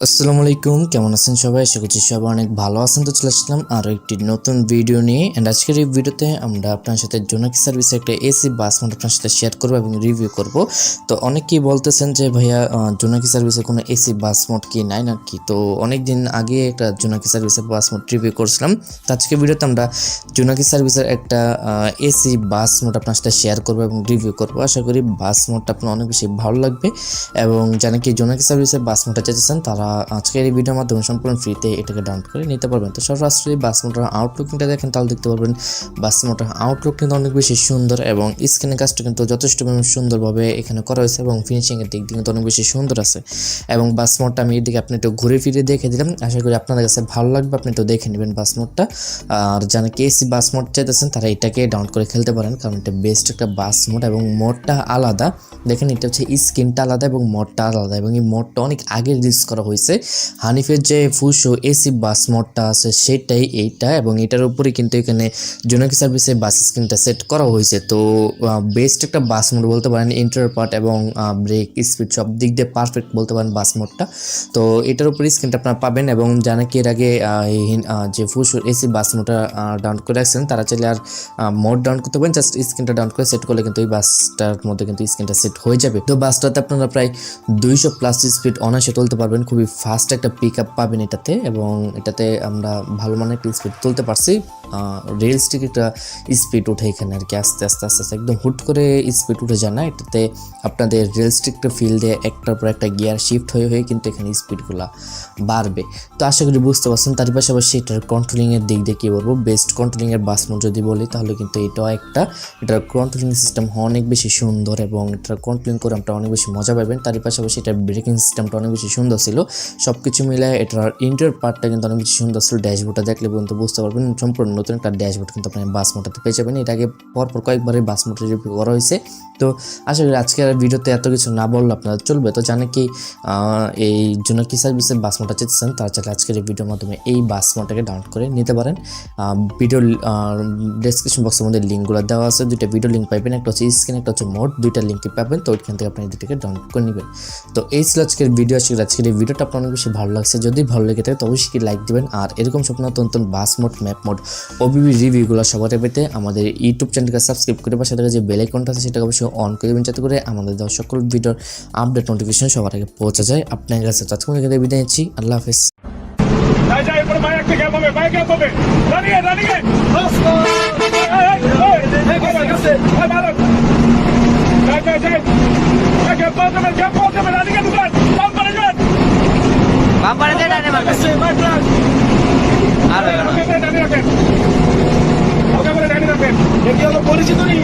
আসসালামু আলাইকুম, কেমন আছেন সবাই? আশা করছি সবাই অনেক ভালো আছেন। তো চলে আসলাম আরও একটি নতুন ভিডিও নিয়ে। অ্যান্ড আজকের এই ভিডিওতে আমরা আপনার সাথে জোনাকি সার্ভিসে একটা এসি বাস মোড আপনার সাথে শেয়ার করবো এবং রিভিউ করব। তো অনেকেই বলতেছেন যে ভাইয়া জোনাকি সার্ভিসে কোনো এসি বাস মোড কি নাই নাকি? তো অনেক দিন আগে একটা জোনাকি সার্ভিসের বাস মোড রিভিউ করছিলাম। তো আজকের ভিডিওতে আমরা জোনাকি সার্ভিসের একটা এসি বাস মোড আপনার সাথে শেয়ার করবো এবং রিভিউ করবো। আশা করি বাস মোডটা আপনার অনেক বেশি ভালো লাগবে এবং যারা কি জোনাকি সার্ভিসের বাস মোডটা চাইতেছেন তারা আজকের এই ভিডিওর মাধ্যমে সম্পূর্ণ ফ্রিতে এটাকে ডাউনলোড করে নিতে পারবেন। তো সরাসরি বাস মোটর আউটলুকিংটা দেখেন তাহলে দেখতে পারবেন বাস মোটর আউটলুক কিন্তু অনেক বেশি সুন্দর এবং স্ক্রিনের কাজটা কিন্তু যথেষ্ট সুন্দরভাবে এখানে করা হয়েছে এবং ফিনিশিংয়ের দিক দিয়ে কিন্তু অনেক বেশি সুন্দর আছে। এবং বাস মোটটা আমি এদিকে আপনি একটু ঘুরে ফিরে দেখে দিলাম, আশা করি আপনাদের কাছে ভালো লাগবে, আপনি একটু দেখে নেবেন বাস মোটটা। আর যারা কি এসি বাস মোড চাইতেছেন তারা এটাকে ডাউনলোড করে খেলতে পারেন, কারণ এটা বেস্ট একটা বাস মোড এবং মোডটা আলাদা। দেখেন এটা হচ্ছে স্ক্রিনটা আলাদা এবং মোডটা আলাদা এবং এই মোডটা অনেক আগে রিলিজ করা হয়েছে। হানিফের যে ফুশো এসি বাস মোডটা আছে সেটাই এইটা এবং এটার উপরে কিন্তু এখানে জোনাকি সার্ভিসে বাস স্ক্রিনটা সেট করা হয়েছে। তো বেস্ট একটা বাস মোড বলতে পারেন, ইন্টার পার্ট এবং ব্রেক স্পিড সব দিক দিয়ে পারফেক্ট বলতে পারেন বাস মোডটা। তো এটার উপরে স্ক্রিনটা আপনারা পাবেন এবং জানা কি এর আগে যে ফুশো এসি বাস মোডটা ডাউনলোড করে রাখছেন তারা চাইলে আর মোড ডাউন করতে পারেন, জাস্ট স্ক্রিনটা ডাউন করে সেট করলে কিন্তু এই বাসটার মধ্যে কিন্তু স্ক্রিনটা সেট হয়ে যাবে। তো বাসটাতে আপনারা প্রায় 200+ স্পিড অনায়াসে তুলতে পারবেন, খুবই ফাস্ট একটা পিক আপ পাবেন এটাতে এবং এটাতে আমরা ভালো মানের একটা স্পিড তুলতে পারছি। রিয়েলিস্টিক একটা স্পিড উঠে এখানে আর কি, আস্তে আস্তে আস্তে আস্তে একদম হুট করে স্পিড উঠে যায় না, এটাতে আপনাদের রিয়েলিস্টিক একটা ফিল দিয়ে একটার পর একটা গিয়ার শিফট হয়ে হয়ে কিন্তু এখানে স্পিডগুলো বাড়বে। তো আশা করি বুঝতে পারছেন। তার পাশাপাশি এটার কন্ট্রোলিংয়ের দিক দিয়ে কী বলবো, বেস্ট কন্ট্রোলিংয়ের বাস মোড যদি বলি তাহলে কিন্তু এটাও একটা, এটার কন্ট্রোলিং সিস্টেম অনেক বেশি সুন্দর এবং এটার কন্ট্রোলিং করে আপনারা অনেক বেশি মজা পাবেন। তার পাশাপাশি এটার ব্রেকিং সিস্টেমটা অনেক বেশি সুন্দর ছিল। সব কিছু মিলে এটার ইন্টার পার্টটা কিন্তু অনেক বেশি সুন্দর ছিল। ড্যাশবোর্ডটা দেখলে পর্যন্ত বুঝতে পারবেন সম্পূর্ণ নতুন একটা ড্যাশবোর্ড কিন্তু আপনি বাস মোডটাতে পেয়ে যাবেন। এর আগে পরপর কয়েকবারই বাস মোডটা রিভিউ করা হয়েছে। তো আশা করি আজকের ভিডিওতে এত কিছু না বললে আপনারা চলবে। তো জানে কি এই জোনাকি সার্ভিসের বাস মোডটা চেয়েছেন তারা চাইলে আজকের এই ভিডিওর মাধ্যমে এই বাস মোডটাকে ডাউনলোড করে নিতে পারেন। ভিডিও ডেসক্রিপশন বক্সের মধ্যে লিঙ্কগুলো দেওয়া আছে, দুইটা ভিডিও লিঙ্ক পাবেন, একটা হচ্ছে স্ক্রিন একটা হচ্ছে মোড, দুইটা লিঙ্কই পাবেন। তো ওইখান থেকে আপনি এই দুটোকে ডাউনলোড করে নেবেন। তো এই ছিল আজকের ভিডিও। আজকের এই ভিডিওটা আপনার অনেক বেশি ভালো লাগছে, যদি ভালো লেগে থাকে তো অবশ্যই লাইক দিবেন। আর এরকম স্বপ্ন নতুন নতুন বাস মোড, ম্যাপ মোড, ওবিবি রিভিউগুলো সবার পেতে আমাদের ইউটিউব চ্যানেলকে সাবস্ক্রাইব করে পাশে থাকা যে বেল আইকনটা আছে সেটাকে অবশ্যই অন করে দেবেন, যাতে করে আমাদের দেওয়া সকল ভিডিওর আপডেট নোটিফিকেশন সবার আগে পৌঁছে যায় আপনার কাছে। আজকে আমি বিদায় নিচ্ছি, আল্লাহ হাফেজ। পরিচিত নেই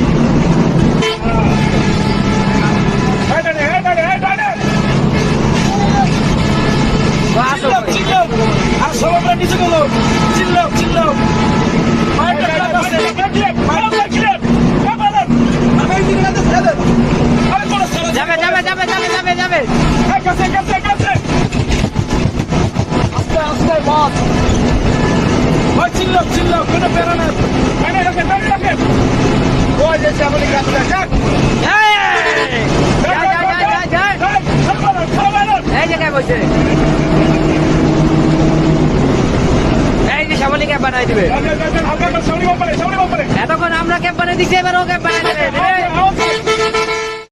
আর সব আমরা নিচে গেল চিল্লাম চিল্লাম যাবে যাবে যাবে যাবে যাবে যাবে আস্তে আস্তে বস ভাই চিল্লাম চিল্লাম কোনো প্যারা না ওই যে চাবলি কাটটা যাক এই জায়গায় বসে